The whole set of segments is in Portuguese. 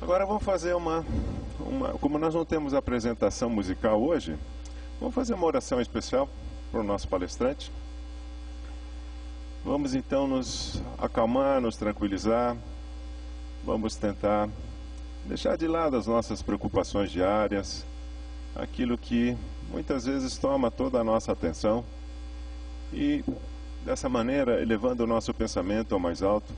Agora vamos fazer como nós não temos apresentação musical hoje, vamos fazer uma oração especial para o nosso palestrante. Vamos então nos acalmar, nos tranquilizar, vamos tentar deixar de lado as nossas preocupações diárias, aquilo que muitas vezes toma toda a nossa atenção e dessa maneira, elevando o nosso pensamento ao mais alto,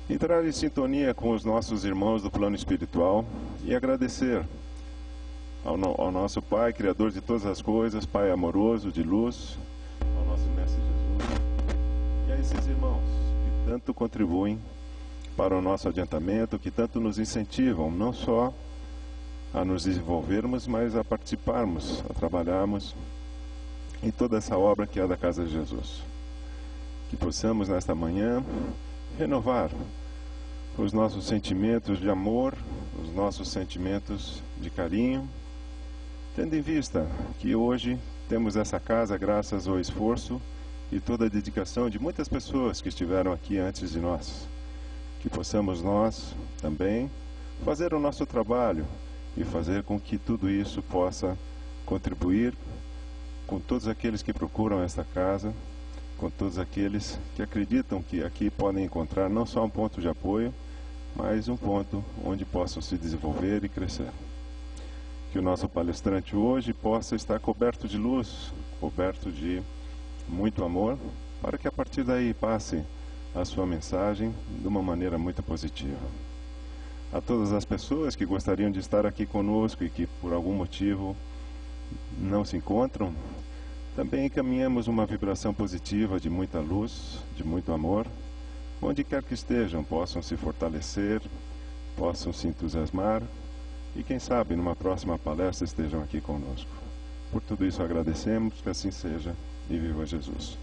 entrar em sintonia com os nossos irmãos do plano espiritual e agradecer ao nosso Pai, Criador de todas as coisas, Pai amoroso, de luz, ao nosso Mestre Jesus e a esses irmãos que tanto contribuem para o nosso adiantamento, que tanto nos incentivam, não só a nos desenvolvermos, mas a participarmos, a trabalharmos em toda essa obra que é da Casa de Jesus. Que possamos nesta manhã renovar os nossos sentimentos de amor, os nossos sentimentos de carinho, tendo em vista que hoje temos essa casa graças ao esforço e toda a dedicação de muitas pessoas que estiveram aqui antes de nós. Que possamos nós também fazer o nosso trabalho e fazer com que tudo isso possa contribuir com todos aqueles que procuram esta casa, com todos aqueles que acreditam que aqui podem encontrar não só um ponto de apoio, mas um ponto onde possam se desenvolver e crescer. Que o nosso palestrante hoje possa estar coberto de luz, coberto de muito amor, para que a partir daí passe a sua mensagem de uma maneira muito positiva. A todas as pessoas que gostariam de estar aqui conosco e que por algum motivo não se encontram, também encaminhamos uma vibração positiva de muita luz, de muito amor, onde quer que estejam, possam se fortalecer, possam se entusiasmar e quem sabe numa próxima palestra estejam aqui conosco. Por tudo isso agradecemos, que assim seja e viva Jesus.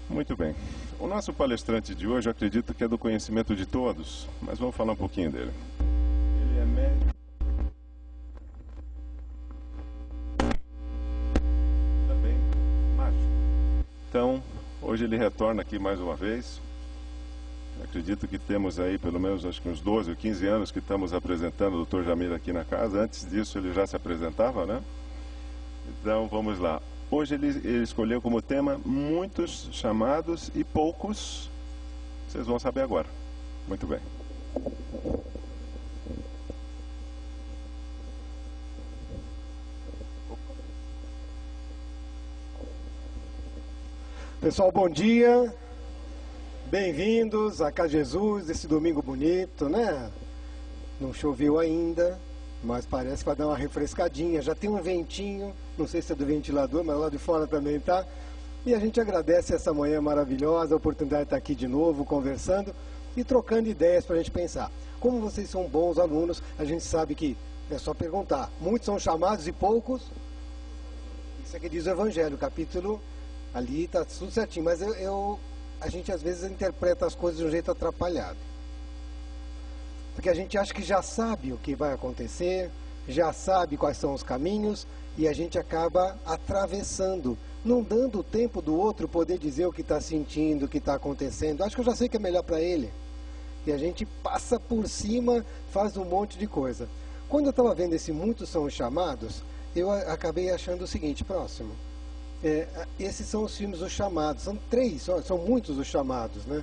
Muito bem. O nosso palestrante de hoje, eu acredito que é do conhecimento de todos, mas vamos falar um pouquinho dele. Ele é médico. Também mágico. Então, hoje ele retorna aqui mais uma vez. Eu acredito que temos aí pelo menos acho que uns 12 ou 15 anos que estamos apresentando o Dr. Jamir aqui na casa. Antes disso ele já se apresentava, né? Então, vamos lá. Hoje ele escolheu como tema muitos chamados e poucos, vocês vão saber agora. Muito bem. Pessoal, bom dia. Bem-vindos a Casa Jesus, esse domingo bonito, né? Não choveu ainda, mas parece que vai dar uma refrescadinha. Já tem um ventinho, não sei se é do ventilador, mas lá de fora também tá. E a gente agradece essa manhã maravilhosa, a oportunidade de estar aqui de novo, conversando e trocando ideias para a gente pensar. Como vocês são bons alunos, a gente sabe que é só perguntar. Muitos são chamados e poucos. Isso aqui diz o Evangelho, o capítulo ali está tudo certinho. Mas a gente às vezes interpreta as coisas de um jeito atrapalhado. Porque a gente acha que já sabe o que vai acontecer, já sabe quais são os caminhos, e a gente acaba atravessando, não dando o tempo do outro poder dizer o que está sentindo, o que está acontecendo. Acho que eu já sei que é melhor para ele. E a gente passa por cima, faz um monte de coisa. Quando eu estava vendo esse Muitos São os Chamados, eu acabei achando o seguinte, próximo. Esses são os filmes Os Chamados, são 3, são muitos os chamados, né?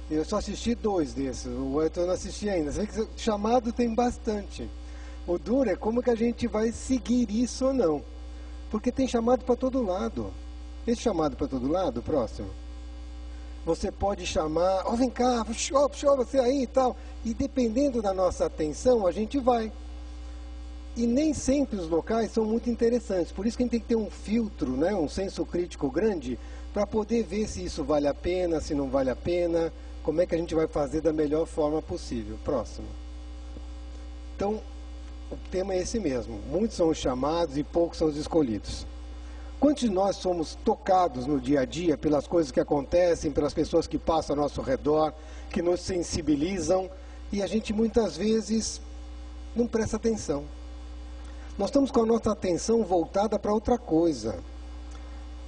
Eu só assisti 2 desses, o outro eu não assisti ainda. Você vê que chamado tem bastante. O duro é como que a gente vai seguir isso ou não. Porque tem chamado para todo lado. Esse chamado para todo lado, próximo. Você pode chamar, vem cá, show, você aí e tal. E dependendo da nossa atenção, a gente vai. E nem sempre os locais são muito interessantes. Por isso que a gente tem que ter um filtro, né, um senso crítico grande, para poder ver se isso vale a pena, se não vale a pena, como é que a gente vai fazer da melhor forma possível. Próximo. Então, o tema é esse mesmo. Muitos são os chamados e poucos são os escolhidos. Quantos de nós somos tocados no dia a dia pelas coisas que acontecem, pelas pessoas que passam ao nosso redor, que nos sensibilizam, e a gente muitas vezes não presta atenção. Nós estamos com a nossa atenção voltada para outra coisa.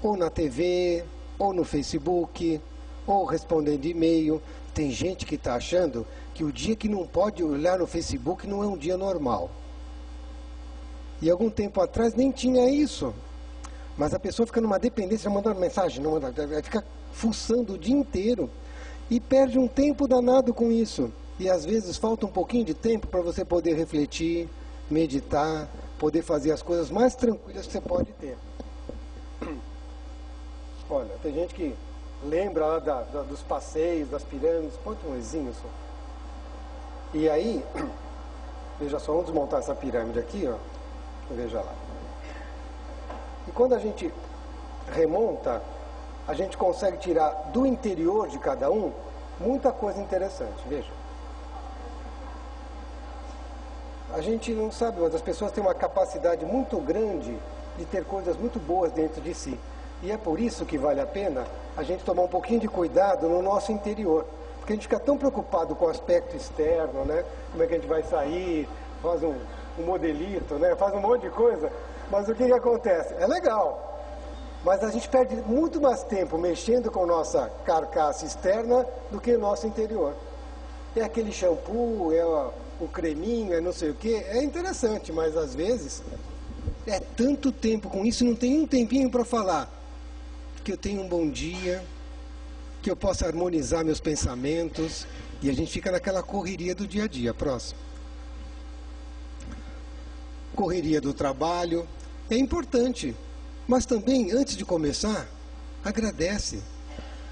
Ou na TV, ou no Facebook, ou respondendo e-mail. Tem gente que está achando que o dia que não pode olhar no Facebook não é um dia normal. E algum tempo atrás nem tinha isso. Mas a pessoa fica numa dependência, mandando mensagem, não manda, fica fuçando o dia inteiro. E perde um tempo danado com isso. E às vezes falta um pouquinho de tempo para você poder refletir, meditar, poder fazer as coisas mais tranquilas que você pode ter. Olha, tem gente que lembra lá dos passeios, das pirâmides. Põe um exinho só. E aí, veja só, vamos desmontar essa pirâmide aqui, ó. Veja lá. E quando a gente remonta, a gente consegue tirar do interior de cada um muita coisa interessante. Veja. A gente não sabe, mas as pessoas têm uma capacidade muito grande de ter coisas muito boas dentro de si. E é por isso que vale a pena a gente tomar um pouquinho de cuidado no nosso interior. Porque a gente fica tão preocupado com o aspecto externo, né? Como é que a gente vai sair, faz um modelito, né? Faz um monte de coisa. Mas o que acontece? É legal. Mas a gente perde muito mais tempo mexendo com nossa carcaça externa do que o nosso interior. É aquele shampoo, é o creminho, é não sei o que. É interessante, mas às vezes é tanto tempo com isso, não tem um tempinho para falar que eu tenho um bom dia, que eu possa harmonizar meus pensamentos, e a gente fica naquela correria do dia a dia. Próximo. Correria do trabalho é importante, mas também, antes de começar, agradece,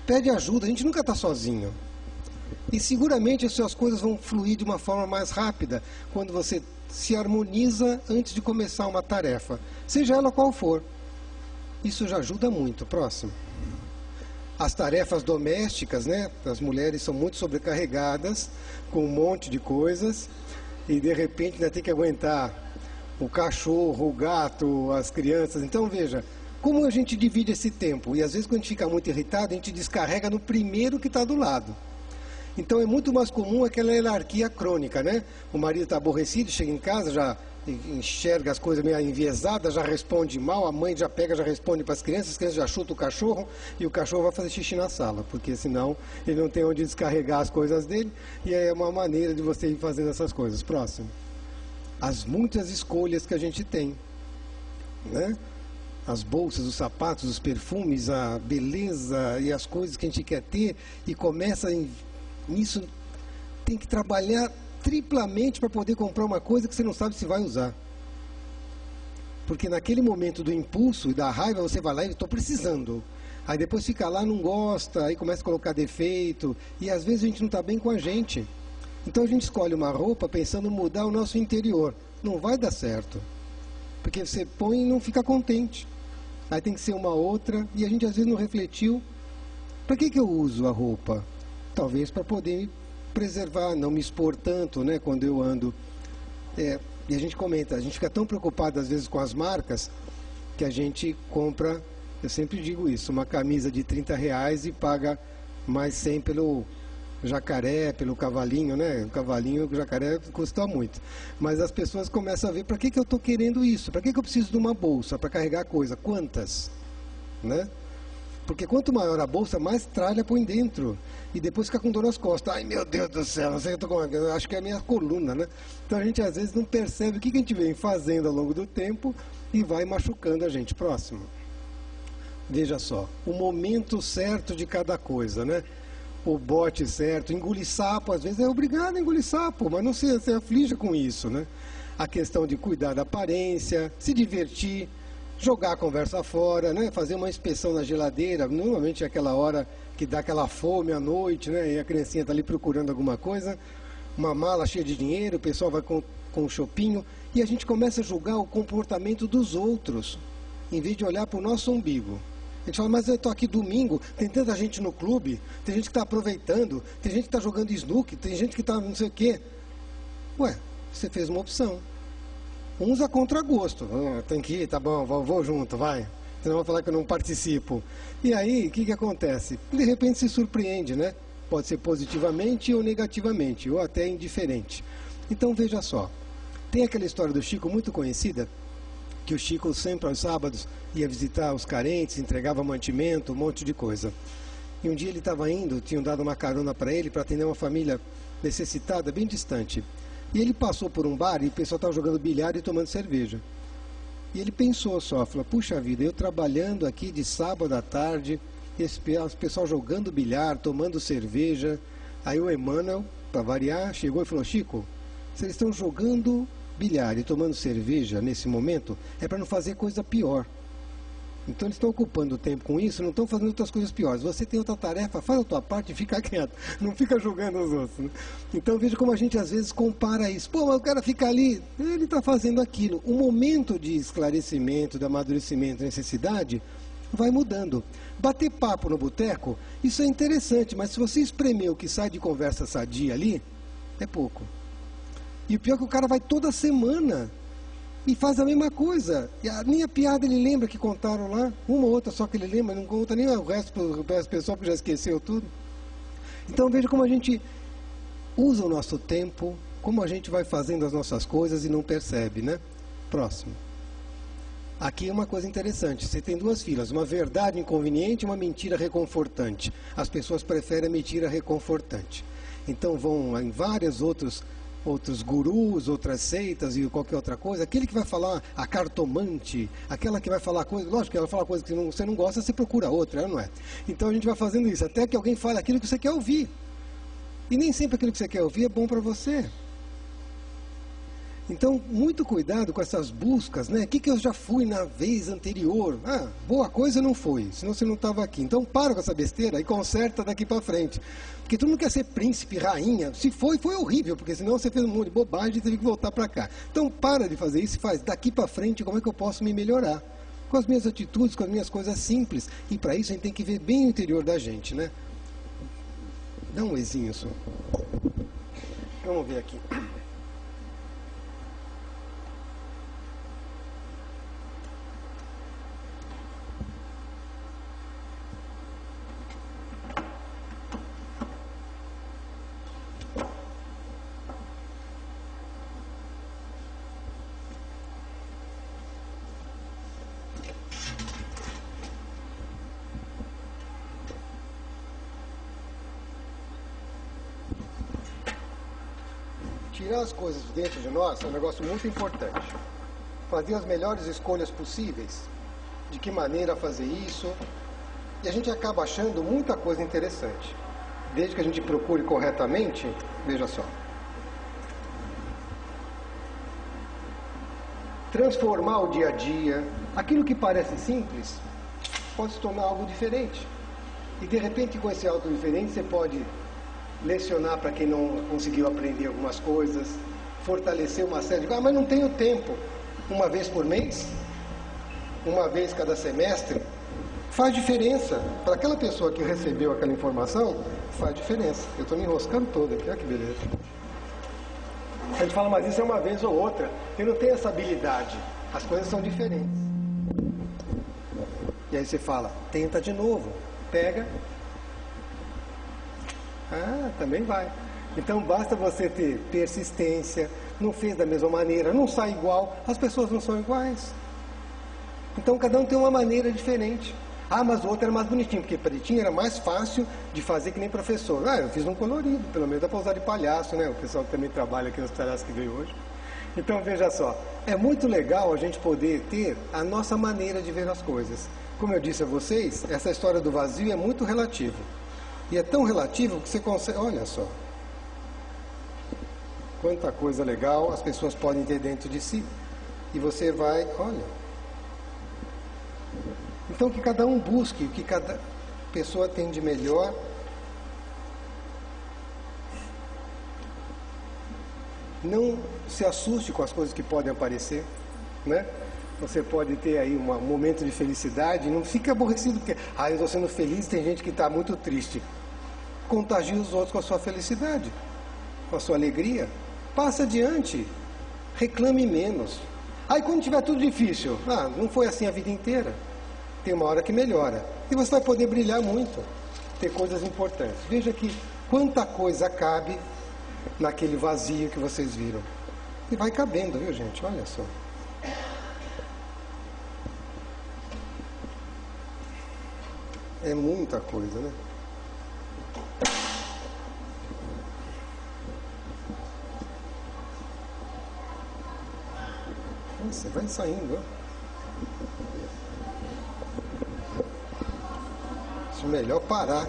pede ajuda. A gente nunca está sozinho, e seguramente as suas coisas vão fluir de uma forma mais rápida quando você se harmoniza antes de começar uma tarefa, seja ela qual for. Isso já ajuda muito. Próximo. As tarefas domésticas, né? As mulheres são muito sobrecarregadas com um monte de coisas e de repente ainda tem que aguentar o cachorro, o gato, as crianças. Então veja, como a gente divide esse tempo? E às vezes quando a gente fica muito irritado, a gente descarrega no primeiro que está do lado. Então é muito mais comum aquela hierarquia crônica, né? O marido está aborrecido, chega em casa, já enxerga as coisas meio enviesadas, já responde mal, a mãe já pega, já responde para as crianças já chutam o cachorro e o cachorro vai fazer xixi na sala, porque senão ele não tem onde descarregar as coisas dele, e é uma maneira de você ir fazendo essas coisas. Próximo. As muitas escolhas que a gente tem, né? As bolsas, os sapatos, os perfumes, a beleza e as coisas que a gente quer ter, e começa nisso, tem que trabalhar triplamente para poder comprar uma coisa que você não sabe se vai usar. Porque naquele momento do impulso e da raiva, você vai lá e estou precisando. Aí depois fica lá, não gosta, aí começa a colocar defeito, e às vezes a gente não está bem com a gente. Então a gente escolhe uma roupa pensando em mudar o nosso interior. Não vai dar certo. Porque você põe e não fica contente. Aí tem que ser uma outra, e a gente às vezes não refletiu. Para que eu uso a roupa? Talvez para poder preservar, não me expor tanto, né, quando eu ando. E a gente comenta, a gente fica tão preocupado às vezes com as marcas, que a gente compra, eu sempre digo isso, uma camisa de R$30 e paga mais 100 pelo jacaré, pelo cavalinho, né? O cavalinho, o jacaré custa muito. Mas as pessoas começam a ver, para que eu estou querendo isso? Para que eu preciso de uma bolsa para carregar coisa? Quantas? Né? Porque quanto maior a bolsa, mais tralha põe dentro. E depois fica com dor nas costas. Ai, meu Deus do céu, não sei o que eu acho que é a minha coluna, né? Então a gente às vezes não percebe o que a gente vem fazendo ao longo do tempo e vai machucando a gente. Próximo. Veja só, o momento certo de cada coisa, né? O bote certo, engolir sapo, às vezes é obrigado a engolir sapo, mas não se aflija com isso, né? A questão de cuidar da aparência, se divertir, jogar a conversa fora, né? Fazer uma inspeção na geladeira, normalmente é aquela hora que dá aquela fome à noite, né? E a criancinha está ali procurando alguma coisa, uma mala cheia de dinheiro, o pessoal vai com um chopinho, e a gente começa a julgar o comportamento dos outros, em vez de olhar para o nosso umbigo. A gente fala, mas eu estou aqui domingo, tem tanta gente no clube, tem gente que está aproveitando, tem gente que está jogando snooker, tem gente que está não sei o quê. Ué, você fez uma opção. Uns a contragosto, tem que ir, tá bom, vou junto, vai. Senão vou falar que eu não participo. E aí, o que acontece? De repente se surpreende, né? Pode ser positivamente ou negativamente, ou até indiferente. Então veja só, tem aquela história do Chico muito conhecida, que o Chico sempre aos sábados ia visitar os carentes, entregava mantimento, um monte de coisa. E um dia ele estava indo, tinham dado uma carona para ele para atender uma família necessitada, bem distante. E ele passou por um bar e o pessoal estava jogando bilhar e tomando cerveja. E ele pensou só, falou, puxa vida, eu trabalhando aqui de sábado à tarde, esse pessoal jogando bilhar, tomando cerveja. Aí o Emmanuel, para variar, chegou e falou, Chico, se eles estão jogando bilhar e tomando cerveja nesse momento, é para não fazer coisa pior. Então eles estão ocupando o tempo com isso, não estão fazendo outras coisas piores. Você tem outra tarefa, faz a tua parte e fica quieto. Não fica julgando os outros. Né? Então veja como a gente às vezes compara isso. Pô, mas o cara fica ali, ele está fazendo aquilo. O momento de esclarecimento, de amadurecimento, necessidade, vai mudando. Bater papo no boteco, isso é interessante, mas se você espremer o que sai de conversa sadia ali, é pouco. E o pior é que o cara vai toda semana e faz a mesma coisa. E nem a piada ele lembra que contaram lá. Uma ou outra só que ele lembra, não conta nem o resto para as pessoas que já esqueceu tudo. Então veja como a gente usa o nosso tempo, como a gente vai fazendo as nossas coisas e não percebe, né? Próximo. Aqui é uma coisa interessante. Você tem duas filas, uma verdade inconveniente e uma mentira reconfortante. As pessoas preferem a mentira reconfortante. Então vão em vários outros gurus, outras seitas e qualquer outra coisa, aquele que vai falar a cartomante, aquela que vai falar coisa, lógico que ela fala coisa que você não gosta, você procura outra, não é? Então a gente vai fazendo isso, até que alguém fale aquilo que você quer ouvir. E nem sempre aquilo que você quer ouvir é bom para você. Então, muito cuidado com essas buscas, né? O que eu já fui na vez anterior? Ah, boa coisa não foi, senão você não estava aqui. Então, para com essa besteira e conserta daqui para frente. Porque todo mundo quer ser príncipe, rainha. Se foi horrível, porque senão você fez um monte de bobagem e teve que voltar para cá. Então, para de fazer isso e faz daqui para frente como é que eu posso me melhorar. Com as minhas atitudes, com as minhas coisas simples. E para isso a gente tem que ver bem o interior da gente, né? Dá um ezinho só. Vamos ver aqui. Tirar as coisas de dentro de nós é um negócio muito importante. Fazer as melhores escolhas possíveis. De que maneira fazer isso. E a gente acaba achando muita coisa interessante. Desde que a gente procure corretamente, veja só. Transformar o dia a dia. Aquilo que parece simples, pode se tornar algo diferente. E de repente com esse algo diferente você pode lecionar para quem não conseguiu aprender algumas coisas, fortalecer uma série de coisas, mas não tenho tempo. Uma vez por mês, uma vez cada semestre, faz diferença. Para aquela pessoa que recebeu aquela informação, faz diferença. Eu estou me enroscando todo aqui, olha que beleza. A gente fala, mas isso é uma vez ou outra. Eu não tenho essa habilidade. As coisas são diferentes. E aí você fala, tenta de novo. Pega. Ah, também vai. Então basta você ter persistência, não fez da mesma maneira, não sai igual, as pessoas não são iguais. Então cada um tem uma maneira diferente. Ah, mas o outro era mais bonitinho, porque pretinho era mais fácil de fazer que nem professor. Ah, eu fiz um colorido, pelo menos dá para usar de palhaço, né? O pessoal que também trabalha aqui nos palhaços que veio hoje. Então veja só, é muito legal a gente poder ter a nossa maneira de ver as coisas. Como eu disse a vocês, essa história do vazio é muito relativo. E é tão relativo que você consegue... Olha só. Quanta coisa legal as pessoas podem ter dentro de si. E você vai... Olha. Então que cada um busque o que cada pessoa tem de melhor. Não se assuste com as coisas que podem aparecer, né? Você pode ter aí um momento de felicidade. Não fique aborrecido porque... Ah, eu estou sendo feliz e tem gente que está muito triste. Contagie os outros com a sua felicidade, com a sua alegria. Passa adiante. Reclame menos. Aí quando tiver tudo difícil, não foi assim a vida inteira. Tem uma hora que melhora. E você vai poder brilhar muito. Ter coisas importantes. Veja que quanta coisa cabe naquele vazio que vocês viram. E vai cabendo, viu gente? Olha só. É muita coisa, né? Você vai saindo, ó. Acho melhor parar.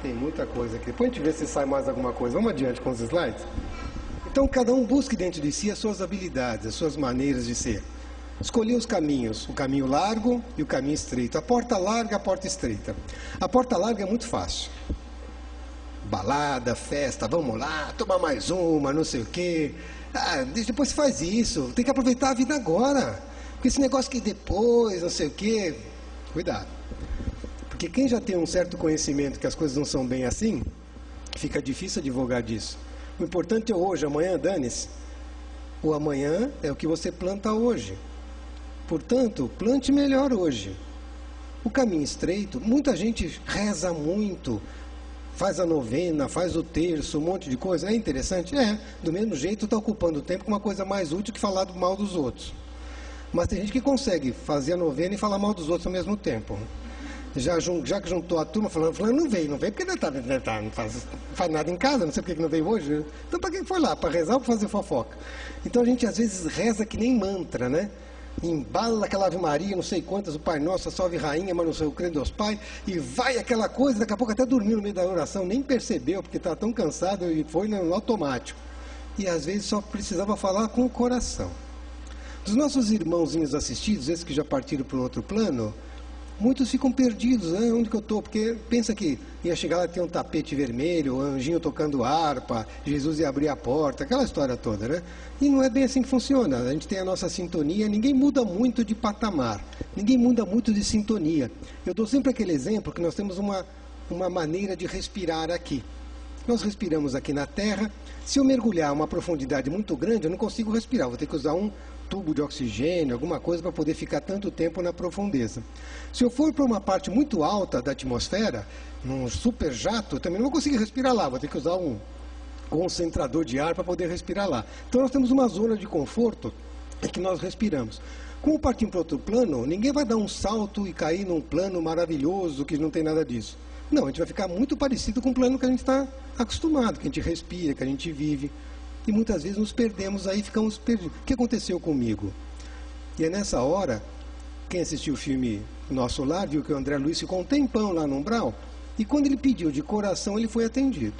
Tem muita coisa aqui. Depois a gente vê se sai mais alguma coisa. Vamos adiante com os slides? Então, cada um busque dentro de si as suas habilidades, as suas maneiras de ser. Escolher os caminhos, o caminho largo e o caminho estreito. A porta larga e a porta estreita. A porta larga é muito fácil. Balada, festa, vamos lá, tomar mais uma, não sei o quê. Depois você faz isso. Tem que aproveitar a vida agora. Porque esse negócio que depois, não sei o quê... Cuidado. Porque quem já tem um certo conhecimento que as coisas não são bem assim, fica difícil advogar disso. O importante é hoje, amanhã dane-se. O amanhã é o que você planta hoje. Portanto, plante melhor hoje. O caminho estreito, muita gente reza muito, faz a novena, faz o terço, um monte de coisa. É interessante? É. Do mesmo jeito está ocupando o tempo com uma coisa mais útil que falar do mal dos outros. Mas tem gente que consegue fazer a novena e falar mal dos outros ao mesmo tempo. Já que juntou a turma, falando não veio porque não faz nada em casa, não sei porque não veio hoje. Né? Então, para quem foi lá? Para rezar ou para fazer fofoca? Então, a gente às vezes reza que nem mantra, né? Embala aquela Ave Maria, não sei quantas, o Pai Nosso, a Salve Rainha, mas não sei o Credo Deus Pai, e vai aquela coisa, daqui a pouco até dormiu no meio da oração, nem percebeu, porque está tão cansado e foi no automático. E às vezes só precisava falar com o coração. Dos nossos irmãozinhos assistidos, esses que já partiram para o outro plano, muitos ficam perdidos, né? Onde que eu estou? Porque pensa que ia chegar lá e ter um tapete vermelho, um anjinho tocando harpa, Jesus ia abrir a porta, aquela história toda, né? E não é bem assim que funciona. A gente tem a nossa sintonia, ninguém muda muito de patamar, ninguém muda muito de sintonia. Eu dou sempre aquele exemplo que nós temos uma maneira de respirar aqui. Nós respiramos aqui na Terra. Se eu mergulhar uma profundidade muito grande, eu não consigo respirar, vou ter que usar um tubo de oxigênio, alguma coisa para poder ficar tanto tempo na profundeza. Se eu for para uma parte muito alta da atmosfera, num super jato, eu também não vou conseguir respirar lá, vou ter que usar um concentrador de ar para poder respirar lá. Então nós temos uma zona de conforto em que nós respiramos. Como partimos para outro plano, ninguém vai dar um salto e cair num plano maravilhoso que não tem nada disso. Não, a gente vai ficar muito parecido com o plano que a gente está acostumado, que a gente respira, que a gente vive. E muitas vezes nos perdemos aí, ficamos perdidos. O que aconteceu comigo? E é nessa hora, quem assistiu o filme Nosso Lar, viu que o André Luiz ficou um tempão lá no umbral, e quando ele pediu de coração, ele foi atendido.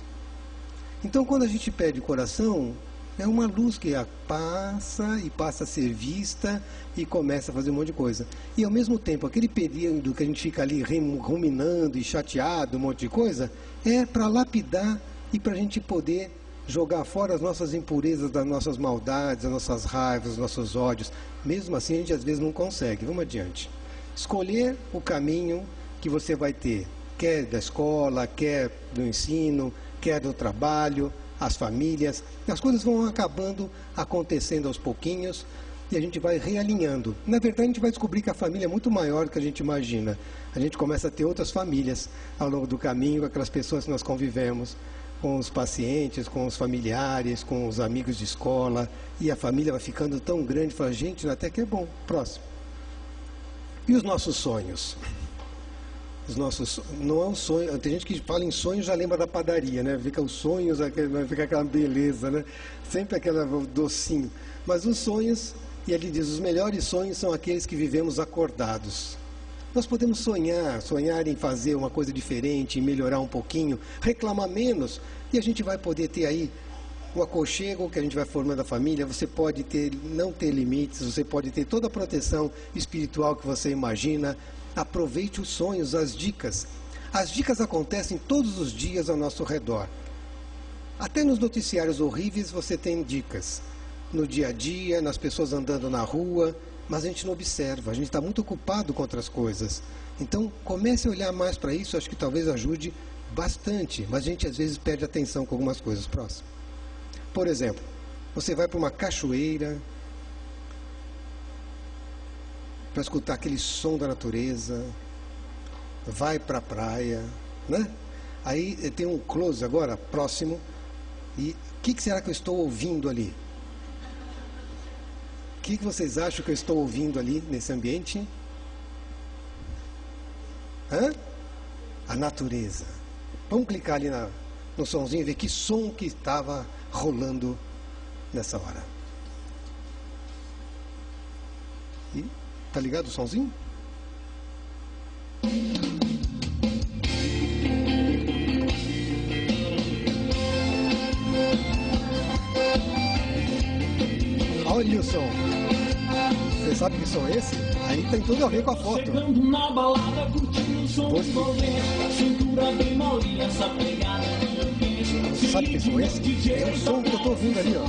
Então, quando a gente pede coração, é uma luz que passa e passa a ser vista e começa a fazer um monte de coisa. E ao mesmo tempo, aquele período que a gente fica ali ruminando e chateado, um monte de coisa, é para lapidar e para a gente poder jogar fora as nossas impurezas, das nossas maldades, as nossas raivas, os nossos ódios. Mesmo assim, a gente às vezes não consegue. Vamos adiante. Escolher o caminho que você vai ter, quer da escola, quer do ensino, quer do trabalho, as famílias. As coisas vão acabando acontecendo aos pouquinhos e a gente vai realinhando. Na verdade, a gente vai descobrir que a família é muito maior do que a gente imagina. A gente começa a ter outras famílias ao longo do caminho, com aquelas pessoas que nós convivemos, com os pacientes, com os familiares, com os amigos de escola, e a família vai ficando tão grande, fala, gente, até que é bom. Próximo. E os nossos sonhos? Os nossos, não é um sonho, tem gente que fala em sonho já lembra da padaria, né? Fica os sonhos, fica aquela beleza, né? Sempre aquele docinho. Mas os sonhos, e ele diz, os melhores sonhos são aqueles que vivemos acordados. Nós podemos sonhar em fazer uma coisa diferente, em melhorar um pouquinho, reclamar menos, e a gente vai poder ter aí o aconchego que a gente vai formando a família. Você pode não ter limites, você pode ter toda a proteção espiritual que você imagina. Aproveite os sonhos, as dicas. As dicas acontecem todos os dias ao nosso redor. Até nos noticiários horríveis você tem dicas. No dia a dia, nas pessoas andando na rua, mas a gente não observa, a gente está muito ocupado com outras coisas. Então, comece a olhar mais para isso, acho que talvez ajude bastante, mas a gente às vezes perde atenção com algumas coisas. Próximo. Por exemplo, você vai para uma cachoeira, para escutar aquele som da natureza, vai para a praia, né? Aí tem um close agora, próximo, e o que será que eu estou ouvindo ali? O que vocês acham que eu estou ouvindo ali nesse ambiente? A natureza. Vamos clicar ali no somzinho e ver que som que estava rolando nessa hora. E, tá ligado o somzinho? Olha o som. Você sabe que som é esse? Aí tem tudo a ver com a foto. Chegando na balada, curtindo o som dos envolventes, cintura bem molinha, essa pegada Você sabe que som é esse? É o som que eu tô ouvindo ali, ó.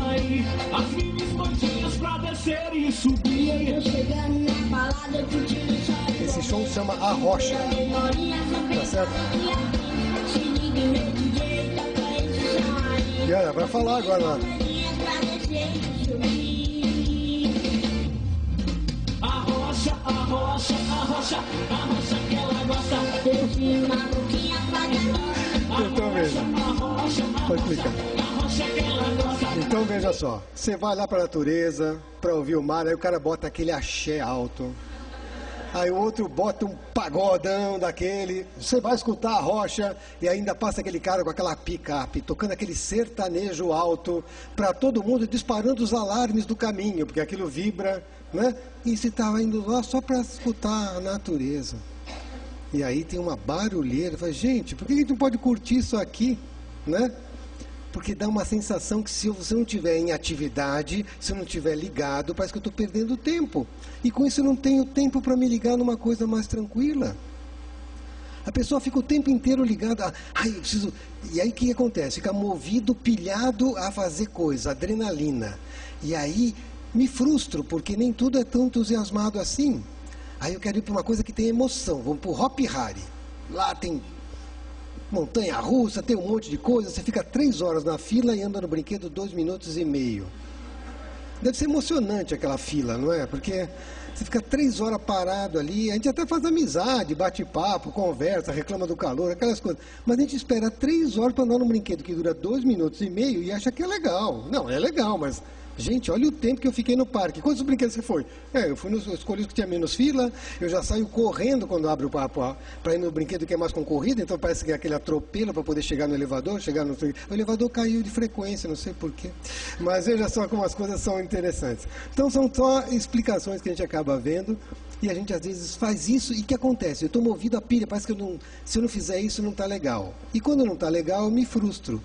As minhas bandinhas pra descer e subir. Eu chegando na balada, curtindo o som. Esse som se chama A Rocha. Tá certo? E olha, vai falar agora. A rocha que ela gosta. Então veja. Pode explicar. Então veja só. Você vai lá pra natureza, pra ouvir o mar, aí o cara bota aquele axé alto. Aí o outro bota um pagodão daquele. Você vai escutar a rocha e ainda passa aquele cara com aquela picape, tocando aquele sertanejo alto, para todo mundo disparando os alarmes do caminho, porque aquilo vibra, né? E você estava indo lá só para escutar a natureza. E aí tem uma barulheira. Fala, gente, por que a gente não pode curtir isso aqui, né? Porque dá uma sensação que se você não estiver em atividade, se eu não estiver ligado, parece que eu estou perdendo tempo. E com isso eu não tenho tempo para me ligar numa coisa mais tranquila. A pessoa fica o tempo inteiro ligada. Ai, eu preciso... E aí o que acontece? Fica movido, pilhado a fazer coisa, adrenalina. E aí me frustro, porque nem tudo é tão entusiasmado assim. Aí eu quero ir para uma coisa que tem emoção. Vamos para o Hopi Hari. Lá tem montanha-russa, tem um monte de coisa, você fica 3 horas na fila e anda no brinquedo 2 minutos e meio. Deve ser emocionante aquela fila, não é? Porque você fica 3 horas parado ali, a gente até faz amizade, bate papo, conversa, reclama do calor, aquelas coisas. Mas a gente espera 3 horas para andar num brinquedo que dura 2 minutos e meio e acha que é legal. Não, é legal, mas... Gente, olha o tempo que eu fiquei no parque. Quantos brinquedos você foi? Eu fui nos escolhidos que tinha menos fila, eu já saio correndo quando abro o papo para ir no brinquedo que é mais concorrido, então parece que é aquele atropelo para poder chegar no elevador, O elevador caiu de frequência, não sei porquê. Mas veja só como as coisas são interessantes. Então são só explicações que a gente acaba vendo e a gente às vezes faz isso e o que acontece? Eu estou movido a pilha, parece que se eu não fizer isso não está legal. E quando não está legal, eu me frustro.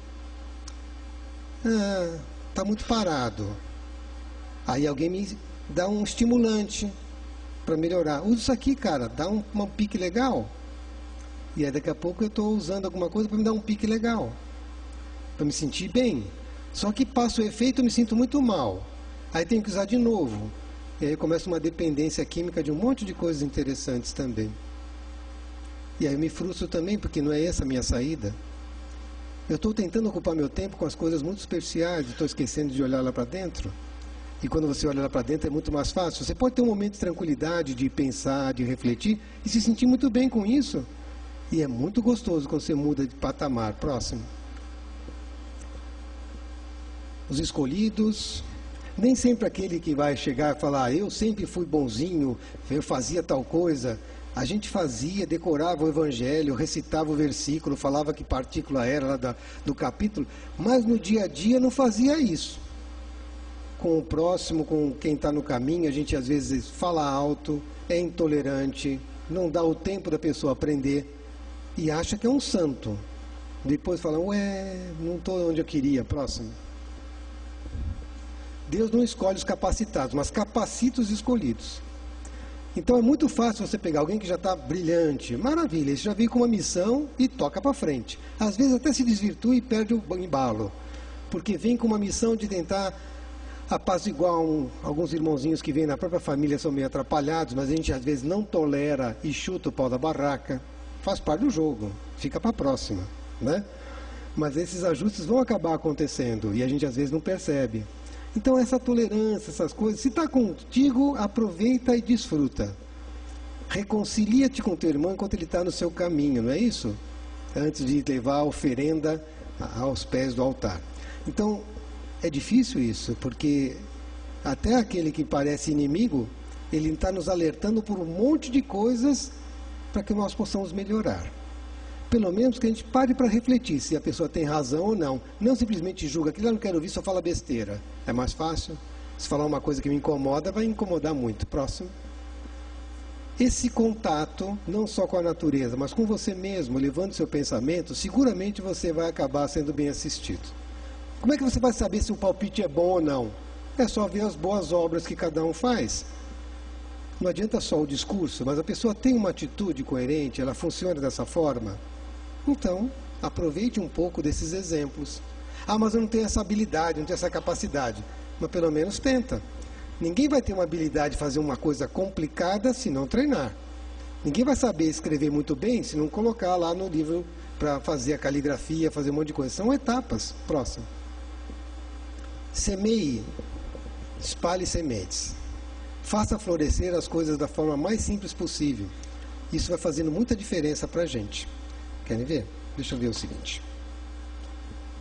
Está muito parado. Aí alguém me dá um estimulante para melhorar. Usa isso aqui, cara, dá um pique legal. E aí daqui a pouco eu estou usando alguma coisa para me dar um pique legal. Para me sentir bem. Só que passa o efeito, eu me sinto muito mal. Aí tenho que usar de novo. E aí começa uma dependência química de um monte de coisas interessantes também. E aí eu me frustro também, porque não é essa a minha saída. Eu estou tentando ocupar meu tempo com as coisas muito superficiais, estou esquecendo de olhar lá para dentro. E quando você olha lá para dentro é muito mais fácil. Você pode ter um momento de tranquilidade, de pensar, de refletir e se sentir muito bem com isso. E é muito gostoso quando você muda de patamar. Próximo. Os escolhidos. Nem sempre aquele que vai chegar e falar, eu sempre fui bonzinho, eu fazia tal coisa. A gente fazia, decorava o evangelho, recitava o versículo, falava que partícula era lá do capítulo, mas no dia a dia não fazia isso. Com o próximo, com quem está no caminho, a gente às vezes fala alto, é intolerante, não dá o tempo da pessoa aprender e acha que é um santo. Depois fala, não estou onde eu queria. Próximo. Deus não escolhe os capacitados, mas capacita os escolhidos. Então é muito fácil você pegar alguém que já está brilhante, maravilha, você já veio com uma missão e toca para frente. Às vezes até se desvirtua e perde o embalo, porque vem com uma missão de tentar apaziguar alguns irmãozinhos que vêm na própria família, são meio atrapalhados, mas a gente às vezes não tolera e chuta o pau da barraca. Faz parte do jogo, fica para a próxima, né? Mas esses ajustes vão acabar acontecendo e a gente às vezes não percebe. Então essa tolerância, essas coisas, se está contigo, aproveita e desfruta. Reconcilia-te com teu irmão enquanto ele está no seu caminho, não é isso? Antes de levar a oferenda aos pés do altar. Então, é difícil isso, porque até aquele que parece inimigo, ele está nos alertando por um monte de coisas para que nós possamos melhorar. Pelo menos que a gente pare para refletir se a pessoa tem razão ou não. Não simplesmente julga, aquilo eu não quero ouvir, só fala besteira. É mais fácil. Se falar uma coisa que me incomoda, vai incomodar muito. Próximo. Esse contato, não só com a natureza, mas com você mesmo, levando seu pensamento, seguramente você vai acabar sendo bem assistido. Como é que você vai saber se o palpite é bom ou não? É só ver as boas obras que cada um faz. Não adianta só o discurso, mas a pessoa tem uma atitude coerente, ela funciona dessa forma. Então, aproveite um pouco desses exemplos. Ah, mas eu não tenho essa habilidade, não tenho essa capacidade. Mas pelo menos tenta. Ninguém vai ter uma habilidade de fazer uma coisa complicada se não treinar. Ninguém vai saber escrever muito bem se não colocar lá no livro para fazer a caligrafia, fazer um monte de coisa. São etapas. Próximo. Semeie. Espalhe sementes. Faça florescer as coisas da forma mais simples possível. Isso vai fazendo muita diferença para a gente. Querem ver? Deixa eu ver o seguinte.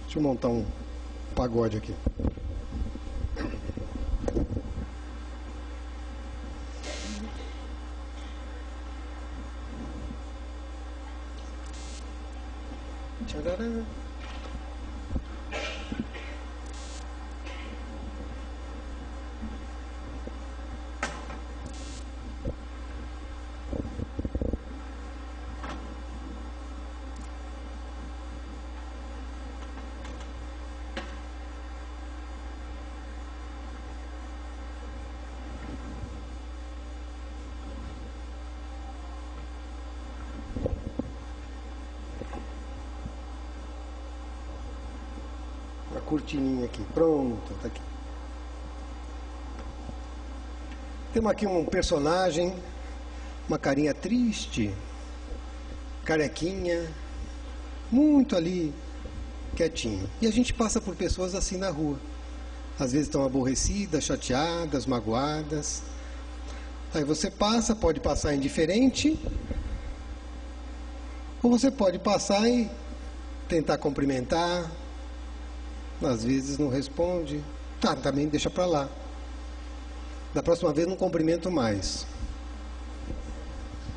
Deixa eu montar um pagode aqui. Tcharará. Cortininha aqui, pronto, tá aqui. Temos aqui um personagem, uma carinha triste, carequinha, muito ali, quietinho. E a gente passa por pessoas assim na rua. Às vezes estão aborrecidas, chateadas, magoadas. Aí você passa, pode passar indiferente, ou você pode passar e tentar cumprimentar. Às vezes não responde, tá, também deixa pra lá. Da próxima vez não cumprimento mais.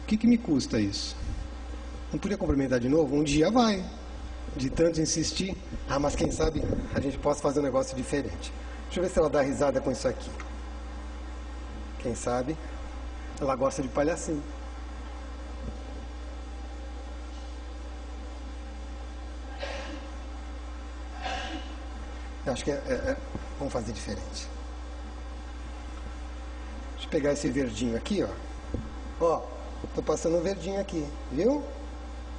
O que me custa isso? Não podia cumprimentar de novo? Um dia vai. De tanto insistir. Ah, mas quem sabe a gente possa fazer um negócio diferente. Deixa eu ver se ela dá risada com isso aqui. Quem sabe ela gosta de palhacinho. Eu acho que vamos fazer diferente. Deixa eu pegar esse verdinho aqui, ó. Ó, tô passando um verdinho aqui, viu?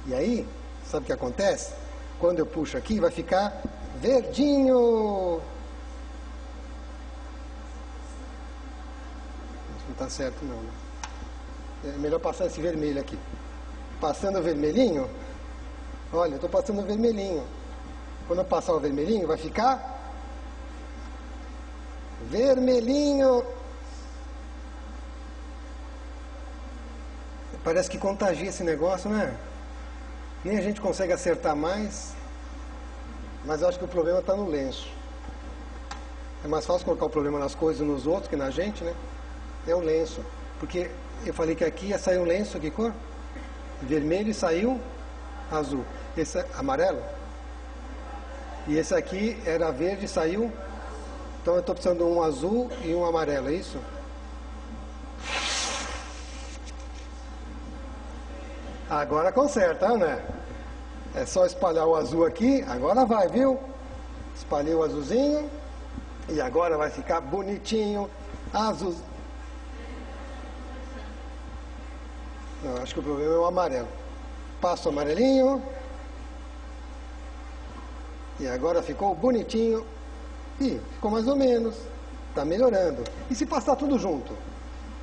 E aí, sabe o que acontece? Quando eu puxo aqui, vai ficar verdinho. Isso não tá certo não, né? É melhor passar esse vermelho aqui. Passando o vermelhinho, olha, eu tô passando o vermelhinho. Quando eu passar o vermelhinho, vai ficar vermelhinho. Parece que contagia esse negócio, né? Nem a gente consegue acertar mais. Mas eu acho que o problema está no lenço. É mais fácil colocar o problema nas coisas, nos outros, que na gente, né? É o lenço. Porque eu falei que aqui ia sair um lenço, que cor? Vermelho e saiu azul. Esse é amarelo? E esse aqui era verde e saiu. Então eu estou precisando de um azul e um amarelo, é isso? Agora conserta, né? É só espalhar o azul aqui. Agora vai, viu? Espalhei o azulzinho. E agora vai ficar bonitinho. Azul. Não, acho que o problema é o amarelo. Passo o amarelinho. E agora ficou bonitinho. E ficou mais ou menos. Está melhorando. E se passar tudo junto?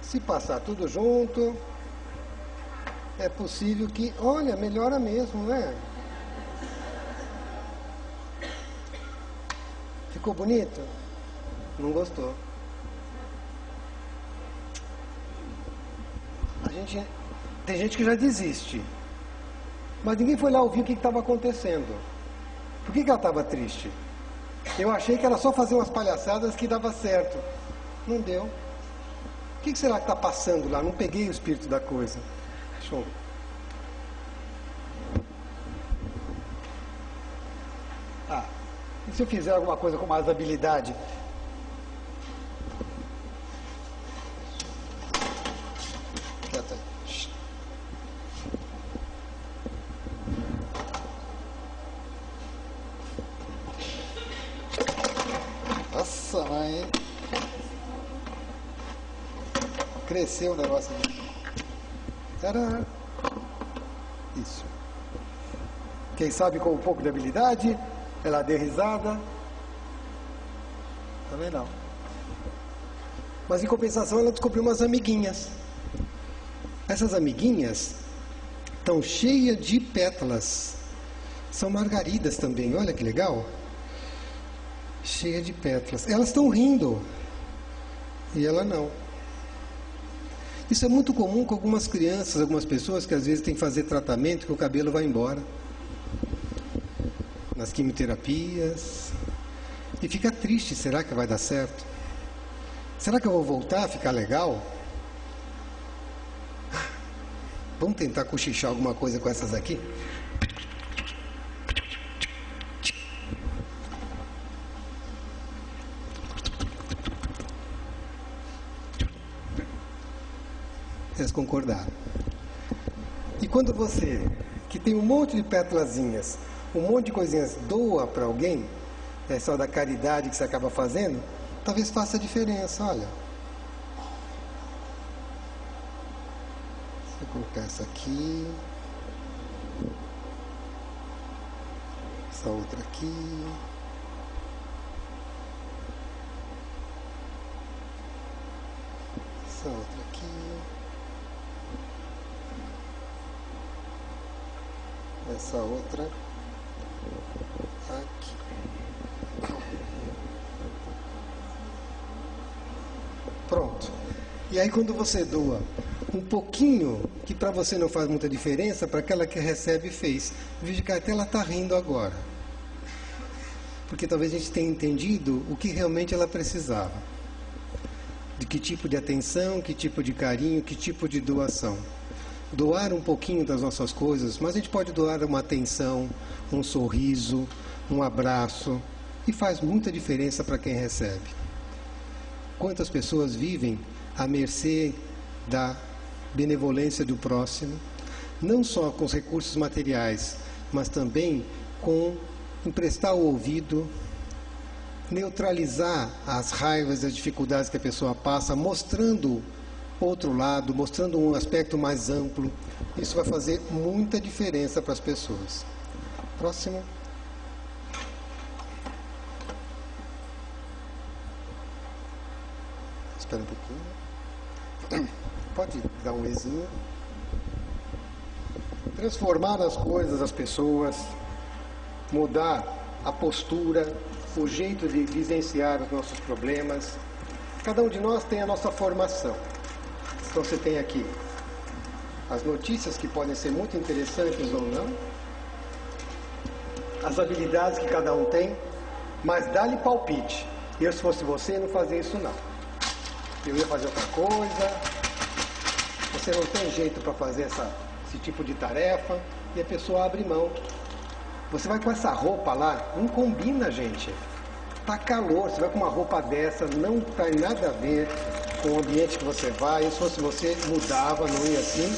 Se passar tudo junto, é possível que... Olha, melhora mesmo, né? Ficou bonito? Não gostou. Tem gente que já desiste. Mas ninguém foi lá ouvir o que estava acontecendo. Por que ela estava triste? Eu achei que era só fazer umas palhaçadas que dava certo. Não deu. O que será que está passando lá? Não peguei o espírito da coisa. Show. Ah, e se eu fizer alguma coisa com mais habilidade? Quieta aí. Nossa, mãe. Cresceu o negócio aqui. Tcharam. Isso. Quem sabe com um pouco de habilidade, ela deu risada. Também não. Mas em compensação ela descobriu umas amiguinhas. Essas amiguinhas estão cheias de pétalas. São margaridas também, olha que legal. Cheia de pétalas. Elas estão rindo. E ela não. Isso é muito comum com algumas crianças, algumas pessoas que às vezes têm que fazer tratamento que o cabelo vai embora. Nas quimioterapias. E fica triste, será que vai dar certo? Será que eu vou voltar a ficar legal? Vamos tentar cochichar alguma coisa com essas aqui? Vocês concordaram? E quando você, que tem um monte de pétalazinhas, um monte de coisinhas, doa para alguém, é só da caridade que você acaba fazendo, talvez faça diferença, olha. Vou colocar essa aqui. Essa outra aqui. Essa outra aqui. Essa outra aqui. Pronto. E aí quando você doa um pouquinho, que para você não faz muita diferença, para aquela que recebe fez. Veja que até ela está rindo agora. Porque talvez a gente tenha entendido o que realmente ela precisava. De que tipo de atenção, que tipo de carinho, que tipo de doação. Doar um pouquinho das nossas coisas, mas a gente pode doar uma atenção, um sorriso, um abraço, e faz muita diferença para quem recebe. Quantas pessoas vivem à mercê da benevolência do próximo, não só com os recursos materiais, mas também com emprestar o ouvido, neutralizar as raivas e as dificuldades que a pessoa passa, mostrando outro lado, mostrando um aspecto mais amplo. Isso vai fazer muita diferença para as pessoas. Próximo. Espera um pouquinho. Pode dar um ezinho. Transformar as coisas, as pessoas, mudar a postura, o jeito de vivenciar os nossos problemas. Cada um de nós tem a nossa formação. Então você tem aqui as notícias que podem ser muito interessantes ou não, as habilidades que cada um tem, mas dá-lhe palpite. Eu, se fosse você, não fazia isso não. Eu ia fazer outra coisa. Você não tem jeito para fazer esse tipo de tarefa e a pessoa abre mão. Você vai com essa roupa lá, não combina, gente. Tá calor, você vai com uma roupa dessa, não tem nada a ver com o ambiente que você vai. Se fosse você, mudava, não ia assim,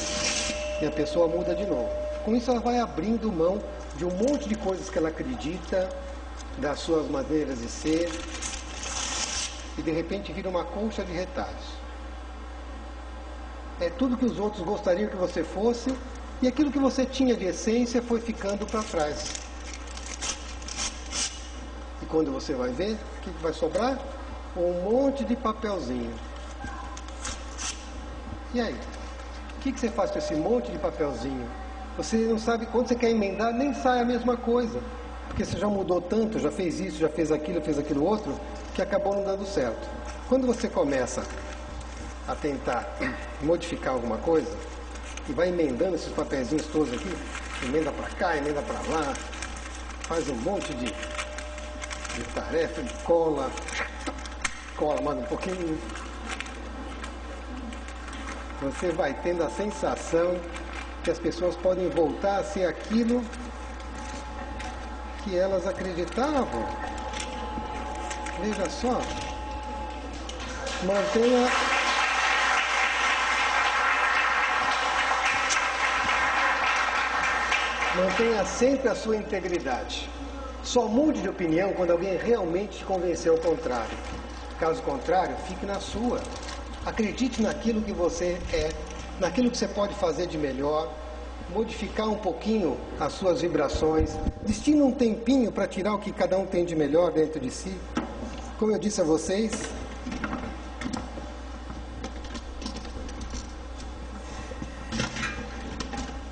e a pessoa muda de novo. Com isso ela vai abrindo mão de um monte de coisas que ela acredita, das suas maneiras de ser, e de repente vira uma concha de retalhos. É tudo que os outros gostariam que você fosse, e aquilo que você tinha de essência foi ficando para trás. E quando você vai ver, o que vai sobrar? Um monte de papelzinho. E aí? O que você faz com esse monte de papelzinho? Você não sabe, quando você quer emendar, nem sai a mesma coisa. Porque você já mudou tanto, já fez isso, já fez aquilo outro, que acabou não dando certo. Quando você começa a tentar modificar alguma coisa, e vai emendando esses papelzinhos todos aqui, emenda para cá, emenda para lá, faz um monte de tarefa, de cola mais um pouquinho. Você vai tendo a sensação que as pessoas podem voltar a ser aquilo que elas acreditavam. Veja só. Mantenha sempre a sua integridade. Só mude de opinião quando alguém realmente te convenceu ao contrário. Caso contrário, fique na sua. Acredite naquilo que você é, naquilo que você pode fazer de melhor, modificar um pouquinho as suas vibrações, destina um tempinho para tirar o que cada um tem de melhor dentro de si. Como eu disse a vocês,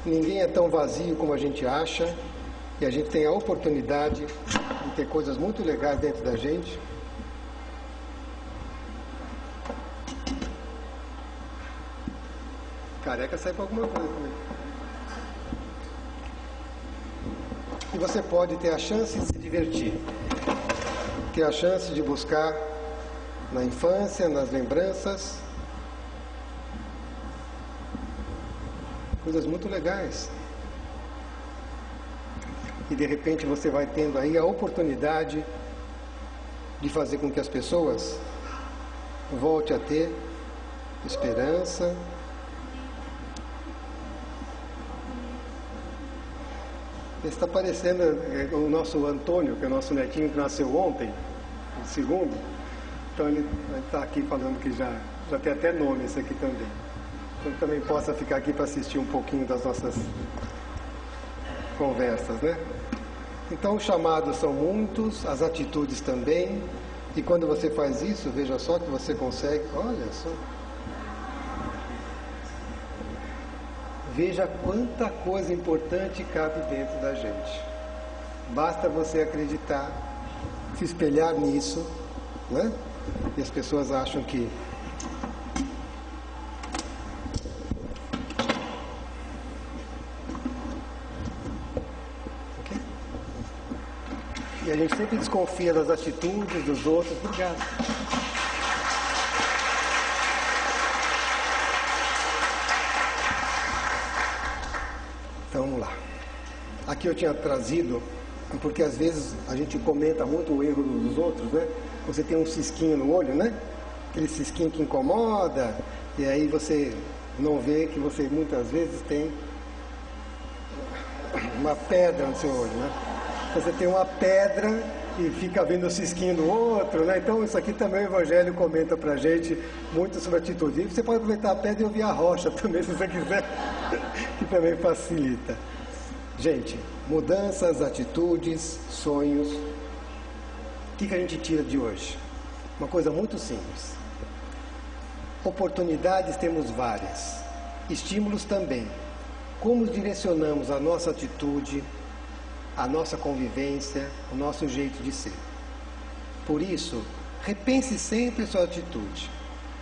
ninguém é tão vazio como a gente acha, e a gente tem a oportunidade de ter coisas muito legais dentro da gente. Careca sai para alguma coisa também. E você pode ter a chance de se divertir, ter a chance de buscar na infância, nas lembranças, coisas muito legais. E de repente você vai tendo aí a oportunidade de fazer com que as pessoas voltem a ter esperança, está aparecendo o nosso Antônio, que é o nosso netinho que nasceu ontem, o segundo. Então ele está aqui falando que já tem até nome esse aqui também. Então também possa ficar aqui para assistir um pouquinho das nossas conversas, né? Então os chamados são muitos, as atitudes também. E quando você faz isso, veja só que você consegue, olha só. Veja quanta coisa importante cabe dentro da gente. Basta você acreditar, se espelhar nisso, né? E as pessoas acham que e a gente sempre desconfia das atitudes dos outros. Obrigado. Então vamos lá. Aqui eu tinha trazido, porque às vezes a gente comenta muito o erro dos outros, né? Você tem um cisquinho no olho, né? Aquele cisquinho que incomoda, e aí você não vê que você muitas vezes tem uma pedra no seu olho, né? Você tem uma pedra e fica vendo o cisquinho do outro, né? Então isso aqui também o Evangelho comenta pra gente muito sobre atitude. E você pode aproveitar a pedra e ouvir a rocha também, se você quiser, que também facilita. Gente, mudanças, atitudes, sonhos. O que a gente tira de hoje? Uma coisa muito simples. Oportunidades temos várias, estímulos também. Como direcionamos a nossa atitude, a nossa convivência, o nosso jeito de ser. Por isso, repense sempre a sua atitude.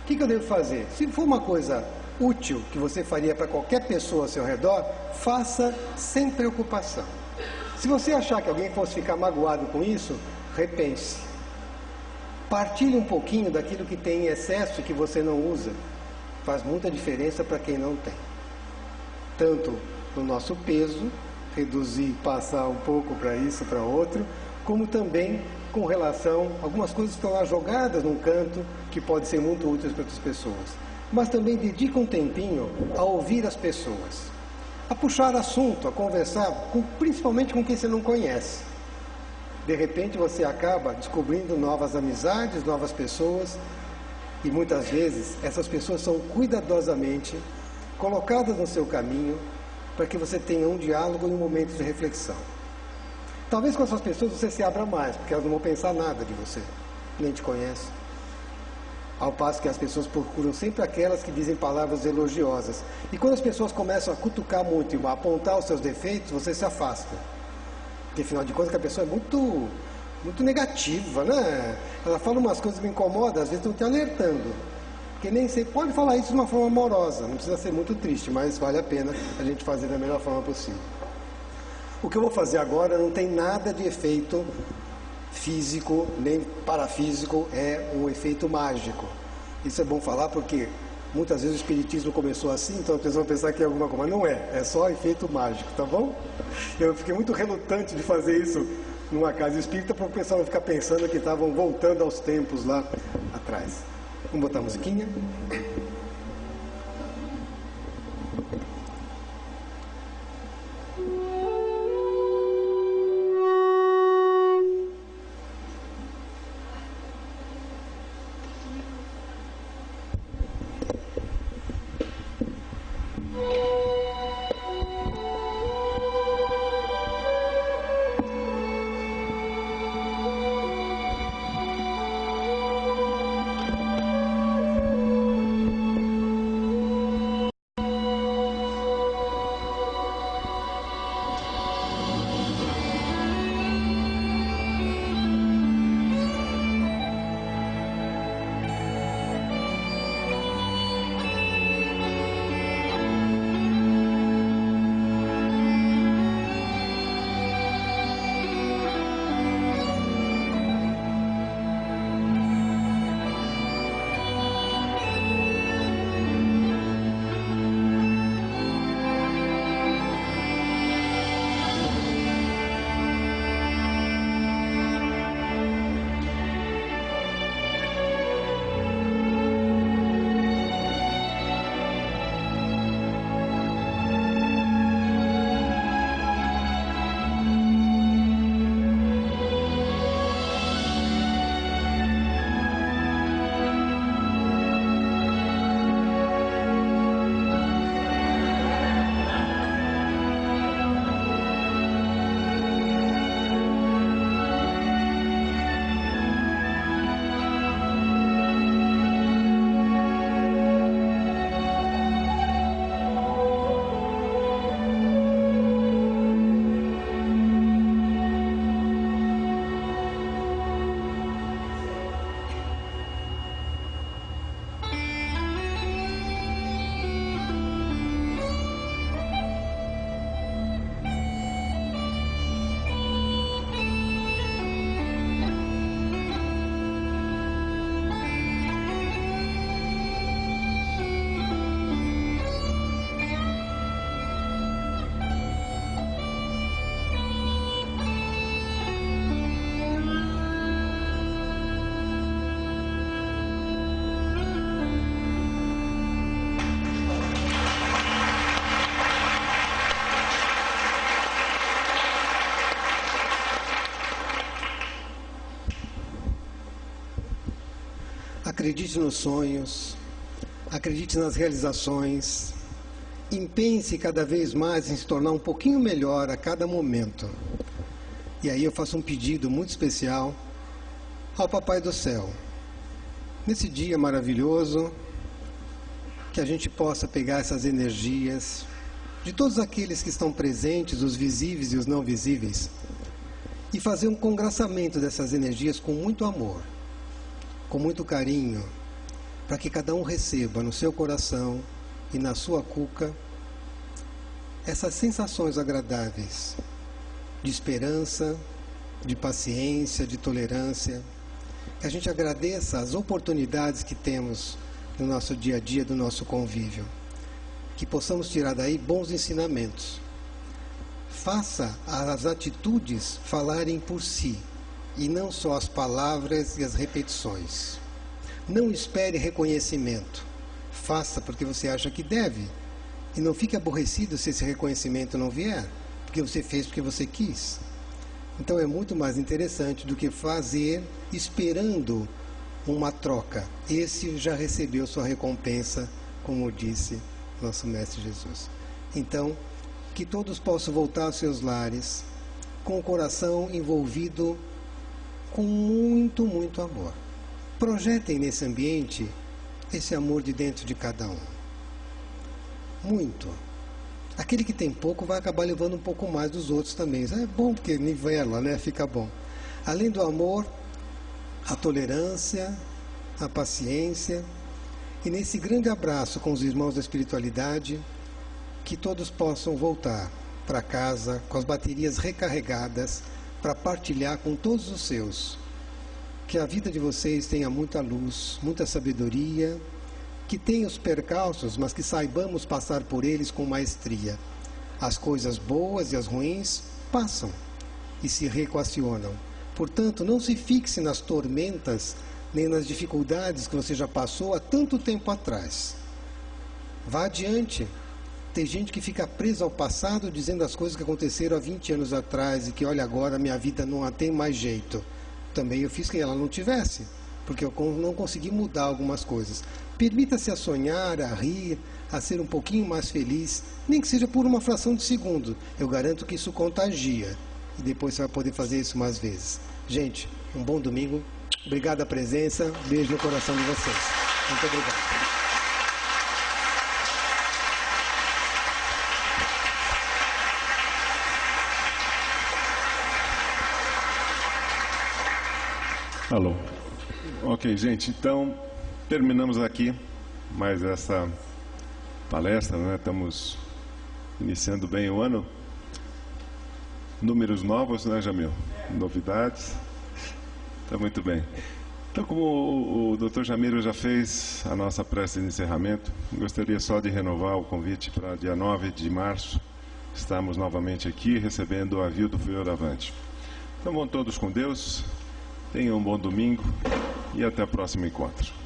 O que eu devo fazer? Se for uma coisa útil que você faria para qualquer pessoa ao seu redor, faça sem preocupação. Se você achar que alguém fosse ficar magoado com isso, repense. Partilhe um pouquinho daquilo que tem em excesso e que você não usa. Faz muita diferença para quem não tem. Tanto no nosso peso, reduzir, passar um pouco para isso, para outro, como também com relação a algumas coisas que estão lá jogadas num canto, que podem ser muito úteis para outras pessoas. Mas também dedica um tempinho a ouvir as pessoas, a puxar assunto, a conversar, principalmente com quem você não conhece. De repente você acaba descobrindo novas amizades, novas pessoas, e muitas vezes essas pessoas são cuidadosamente colocadas no seu caminho para que você tenha um diálogo e um momento de reflexão. Talvez com essas pessoas você se abra mais, porque elas não vão pensar nada de você, nem te conhecem. Ao passo que as pessoas procuram sempre aquelas que dizem palavras elogiosas. E quando as pessoas começam a cutucar muito e a apontar os seus defeitos, você se afasta. Porque afinal de contas a pessoa é muito negativa, né? Ela fala umas coisas que me incomodam, às vezes estão te alertando. Porque nem sempre pode falar isso de uma forma amorosa, não precisa ser muito triste, mas vale a pena a gente fazer da melhor forma possível. O que eu vou fazer agora não tem nada de efeito físico, nem parafísico, é um efeito mágico. Isso é bom falar porque muitas vezes o espiritismo começou assim, então as pessoas vão pensar que é alguma coisa, mas não é só efeito mágico, tá bom? Eu fiquei muito relutante de fazer isso numa casa espírita, para o pessoal não ficar pensando que estavam voltando aos tempos lá atrás. Vamos botar a musiquinha. Acredite nos sonhos, acredite nas realizações, empenhe-se cada vez mais em se tornar um pouquinho melhor a cada momento. E aí eu faço um pedido muito especial ao Papai do Céu. Nesse dia maravilhoso, que a gente possa pegar essas energias de todos aqueles que estão presentes, os visíveis e os não visíveis, e fazer um congraçamento dessas energias com muito amor, com muito carinho, para que cada um receba no seu coração e na sua cuca essas sensações agradáveis de esperança, de paciência, de tolerância. Que a gente agradeça as oportunidades que temos no nosso dia a dia, do nosso convívio. Que possamos tirar daí bons ensinamentos. Faça as atitudes falarem por si, e não só as palavras e as repetições. Não espere reconhecimento. Faça porque você acha que deve. E não fique aborrecido se esse reconhecimento não vier, porque você fez porque você quis. Então é muito mais interessante do que fazer esperando uma troca. Esse já recebeu sua recompensa, como disse nosso Mestre Jesus. Então, que todos possam voltar aos seus lares com o coração envolvido com muito, muito amor. Projetem nesse ambiente esse amor de dentro de cada um. Muito. Aquele que tem pouco vai acabar levando um pouco mais dos outros também. Isso é bom porque nivela, né? Fica bom. Além do amor, a tolerância, a paciência. E nesse grande abraço com os irmãos da espiritualidade, que todos possam voltar para casa com as baterias recarregadas para partilhar com todos os seus. Que a vida de vocês tenha muita luz, muita sabedoria, que tenha os percalços, mas que saibamos passar por eles com maestria. As coisas boas e as ruins passam e se reequacionam. Portanto, não se fixe nas tormentas nem nas dificuldades que você já passou há tanto tempo atrás. Vá adiante. Tem gente que fica presa ao passado dizendo as coisas que aconteceram há 20 anos atrás e que, olha, agora minha vida não tem mais jeito. Também eu fiz que ela não tivesse, porque eu não consegui mudar algumas coisas. Permita-se a sonhar, a rir, a ser um pouquinho mais feliz, nem que seja por uma fração de segundo. Eu garanto que isso contagia. E depois você vai poder fazer isso mais vezes. Gente, um bom domingo. Obrigado pela presença. Beijo no coração de vocês. Muito obrigado. Alô. Ok, gente, então terminamos aqui mais essa palestra, né? Estamos iniciando bem o ano. Números novos, né, Jamil? Novidades. Está muito bem. Então, como o Dr. Jamiro já fez a nossa prece de encerramento, gostaria só de renovar o convite para dia 9 de março. Estamos novamente aqui recebendo o avião do Fioravante. Então, vão todos com Deus. Tenham um bom domingo e até o próximo encontro.